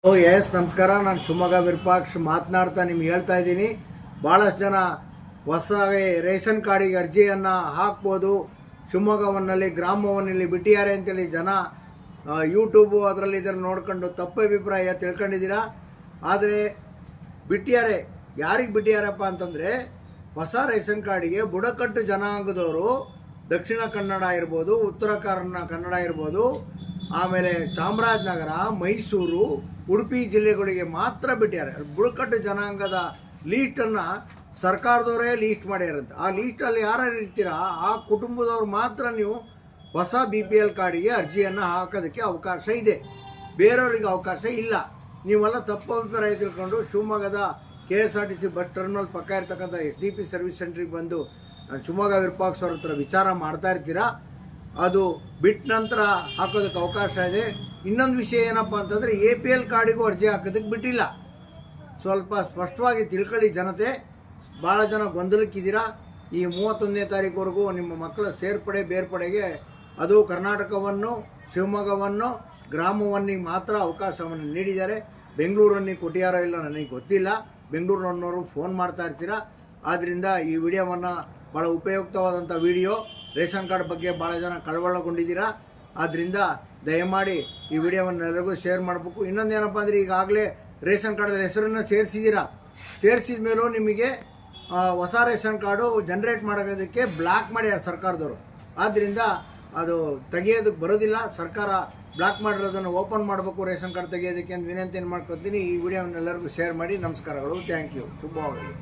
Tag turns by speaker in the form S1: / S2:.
S1: S ನಮಸ್ಕಾರ. ನಾನು ಶಿವಮೊಗ್ಗ ವಿರೂಪಾಕ್ಷ ಮಾತನಾಡ್ತಾ ನಿಮ್ಗೆ ಹೇಳ್ತಾ ಇದ್ದೀನಿ. ಭಾಳಷ್ಟು ಜನ ಹೊಸದಾಗಿ ರೇಷನ್ ಕಾರ್ಡಿಗೆ ಅರ್ಜಿಯನ್ನು ಹಾಕ್ಬೋದು. ಶಿವಮೊಗ್ಗವನ್ನಲ್ಲಿ ಗ್ರಾಮವನ್ನಲ್ಲಿ ಬಿಟ್ಟಿದ್ದಾರೆ ಅಂತೇಳಿ ಜನ ಯೂಟ್ಯೂಬು ಅದರಲ್ಲಿ ಇದನ್ನು ನೋಡ್ಕೊಂಡು ತಪ್ಪು ಅಭಿಪ್ರಾಯ ತಿಳ್ಕೊಂಡಿದ್ದೀರಾ. ಆದರೆ ಬಿಟ್ಟಿದ್ದಾರೆ. ಯಾರಿಗೆ ಬಿಟ್ಟಿದ್ದಾರಪ್ಪ ಅಂತಂದರೆ, ಹೊಸ ರೇಷನ್ ಕಾರ್ಡಿಗೆ ಬುಡಕಟ್ಟು ಜನಾಂಗದವರು ದಕ್ಷಿಣ ಕನ್ನಡ ಇರ್ಬೋದು, ಉತ್ತರ ಕನ್ನಡ ಇರ್ಬೋದು, ಆಮೇಲೆ ಚಾಮರಾಜನಗರ, ಮೈಸೂರು, ಉಡುಪಿ ಜಿಲ್ಲೆಗಳಿಗೆ ಮಾತ್ರ ಬಿಟ್ಟಿದ್ದಾರೆ. ಬುಡಕಟ್ಟು ಜನಾಂಗದ ಲೀಸ್ಟನ್ನು ಸರ್ಕಾರದವರೇ ಲೀಸ್ಟ್ ಮಾಡಿರಂತೆ. ಆ ಲೀಸ್ಟಲ್ಲಿ ಯಾರು ಇರ್ತೀರಾ ಆ ಕುಟುಂಬದವ್ರು ಮಾತ್ರ ನೀವು ಹೊಸ BPL ಕಾರ್ಡಿಗೆ ಅರ್ಜಿಯನ್ನು ಹಾಕೋದಕ್ಕೆ ಅವಕಾಶ ಇದೆ. ಬೇರೆಯವರಿಗೆ ಅವಕಾಶ ಇಲ್ಲ. ನೀವೆಲ್ಲ ತಪ್ಪು ಅಭಿಪ್ರಾಯ ತಿಳ್ಕೊಂಡು ಶಿವಮೊಗ್ಗದ KSRTC ಬಸ್ ಟರ್ಮಿನಲ್ ಪಕ್ಕ ಇರ್ತಕ್ಕಂಥ SDP ಸರ್ವಿಸ್ ಸೆಂಟ್ರಿಗೆ ಬಂದು ಶಿವಮೊಗ್ಗ ವಿರೂಪಾಕ್ಷ ಅವ್ರ ಹತ್ರ ವಿಚಾರ ಮಾಡ್ತಾ ಇರ್ತೀರಾ. ಅದು ಬಿಟ್ಟ ನಂತರ ಹಾಕೋದಕ್ಕೆ ಅವಕಾಶ ಇದೆ. ಇನ್ನೊಂದು ವಿಷಯ ಏನಪ್ಪ ಅಂತಂದರೆ, APL ಕಾರ್ಡಿಗೂ ಅರ್ಜಿ ಹಾಕೋದಕ್ಕೆ ಬಿಟ್ಟಿಲ್ಲ. ಸ್ವಲ್ಪ ಸ್ಪಷ್ಟವಾಗಿ ತಿಳ್ಕೊಳ್ಳಿ ಜನತೆ. ಭಾಳ ಜನ ಗೊಂದಲಕ್ಕಿದ್ದೀರಾ. ಈ 31ನೇ ತಾರೀಕುವರೆಗೂ ನಿಮ್ಮ ಮಕ್ಕಳ ಸೇರ್ಪಡೆ ಬೇರ್ಪಡೆಗೆ ಅದು ಕರ್ನಾಟಕವನ್ನು, ಶಿವಮೊಗ್ಗವನ್ನು, ಗ್ರಾಮವನ್ನಿಗೆ ಮಾತ್ರ ಅವಕಾಶವನ್ನು ನೀಡಿದ್ದಾರೆ. ಬೆಂಗಳೂರನ್ನಿಗೆ ಕೊಟ್ಟಿಯಾರೋ ಇಲ್ಲ ನನಗೆ ಗೊತ್ತಿಲ್ಲ. ಬೆಂಗಳೂರಿನವರು ಫೋನ್ ಮಾಡ್ತಾ ಇರ್ತೀರ. ಆದ್ದರಿಂದ ಈ ವಿಡಿಯೋವನ್ನು ಭಾಳ ಉಪಯುಕ್ತವಾದಂಥ ವಿಡಿಯೋ. ರೇಷನ್ ಕಾರ್ಡ್ ಬಗ್ಗೆ ಭಾಳ ಜನ ಕಳವಳಗೊಂಡಿದ್ದೀರಾ. ಆದ್ದರಿಂದ ದಯಮಾಡಿ ಈ ವಿಡಿಯೋವನ್ನು ಎಲ್ಲರಿಗೂ ಶೇರ್ ಮಾಡಬೇಕು. ಇನ್ನೊಂದೇನಪ್ಪ ಅಂದರೆ, ಈಗಾಗಲೇ ರೇಷನ್ ಕಾರ್ಡಲ್ಲಿ ಹೆಸರನ್ನು ಸೇರಿಸಿದ್ದೀರಾ. ಸೇರಿಸಿದ ಮೇಲೂ ನಿಮಗೆ ಹೊಸ ರೇಷನ್ ಕಾರ್ಡು ಜನ್ರೇಟ್ ಮಾಡೋದಕ್ಕೆ ಬ್ಲಾಕ್ ಮಾಡ್ಯಾರ ಸರ್ಕಾರದವರು. ಆದ್ದರಿಂದ ಅದು ತೆಗೆಯೋದಕ್ಕೆ ಬರೋದಿಲ್ಲ. ಸರ್ಕಾರ ಬ್ಲಾಕ್ ಮಾಡಿರೋದನ್ನು ಓಪನ್ ಮಾಡಬೇಕು ರೇಷನ್ ಕಾರ್ಡ್ ತೆಗೆಯೋದಕ್ಕೆ ಅಂತ ವಿನಂತಿಯನ್ನು ಮಾಡ್ಕೊತೀನಿ. ಈ ವಿಡಿಯೋವನ್ನು ಎಲ್ಲರಿಗೂ ಶೇರ್ ಮಾಡಿ. ನಮಸ್ಕಾರಗಳು. Thank you. ಶುಭವಾಗಲಿ.